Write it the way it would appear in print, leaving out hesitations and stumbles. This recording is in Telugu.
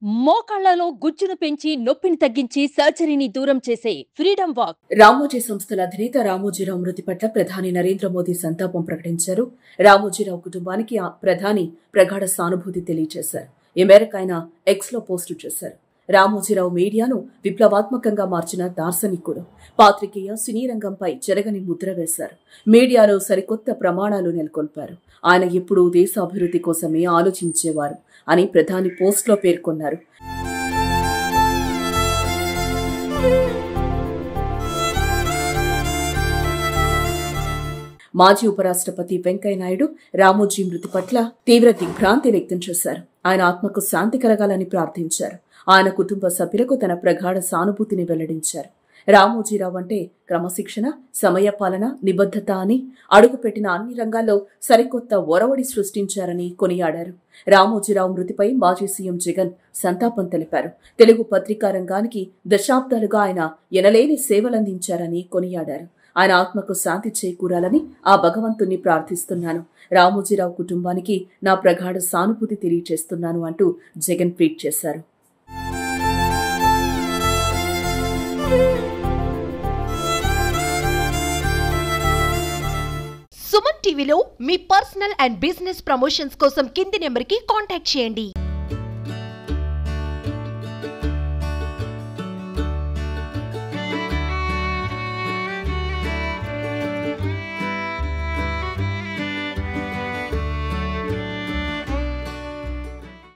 మోకాళ్లలో గుజ్జును పెంచి నొప్పిని తగ్గించి సర్జరీని దూరం చేసే ఫ్రీడమ్ వాక్. రామోజీ సంస్థల అధినేత రామోజీరావు మృతి పట్ల ప్రధాని నరేంద్ర మోదీ సంతాపం ప్రకటించారు. రామోజీరావు కుటుంబానికి ప్రధాని ప్రగాఢ సానుభూతి తెలియజేశారు. ఈ మేరకు ఆయన ఎక్స్ లో పోస్టు చేశారు. రామోజీరావు మీడియాను విప్లవాత్మకంగా మార్చిన దార్శనికుడు. పాత్రికేయ సినీ రంగంపై చెరగని ముద్ర వేశారు. మీడియాలో సరికొత్త ప్రమాణాలు నెలకొల్పారు. ఆయన ఎప్పుడూ దేశ అభివృద్ధి కోసమే ఆలోచించేవారు అని ప్రధాని పోస్ట్లో పేర్కొన్నారు. మాజీ ఉపరాష్ట్రపతి వెంకయ్యనాయుడు రామోజీ మృతి పట్ల తీవ్ర దిగ్భ్రాంతి వ్యక్తం చేశారు. ఆయన ఆత్మకు శాంతి కలగాలని ప్రార్థించారు. ఆయన కుటుంబ సభ్యులకు తన ప్రగాఢ సానుభూతిని వెల్లడించారు. రామోజీరావు అంటే క్రమశిక్షణ, సమయపాలన, నిబద్ధత అని అడుగుపెట్టిన అన్ని రంగాల్లో సరికొత్త ఒరవడి సృష్టించారని కొనియాడారు. రామోజీరావు మృతిపై మాజీ సీఎం జగన్ సంతాపం తెలిపారు. తెలుగు పత్రికా రంగానికి దశాబ్దాలుగా ఆయన ఎనలేని సేవలందించారని కొనియాడారు. ఆయన ఆత్మకు శాంతి చేకూరాలని ఆ భగవంతుణ్ణి ప్రార్థిస్తున్నాను. రామోజీరావు కుటుంబానికి నా ప్రగాఢ సానుభూతి తెలియజేస్తున్నాను అంటూ జగన్ ట్వీట్ చేశారు. సుమన్ టీవీలో మీ పర్సనల్ అండ్ బిజినెస్ ప్రమోషన్స్ కోసం కింది నెంబర్కి కాంటాక్ట్ చేయండి.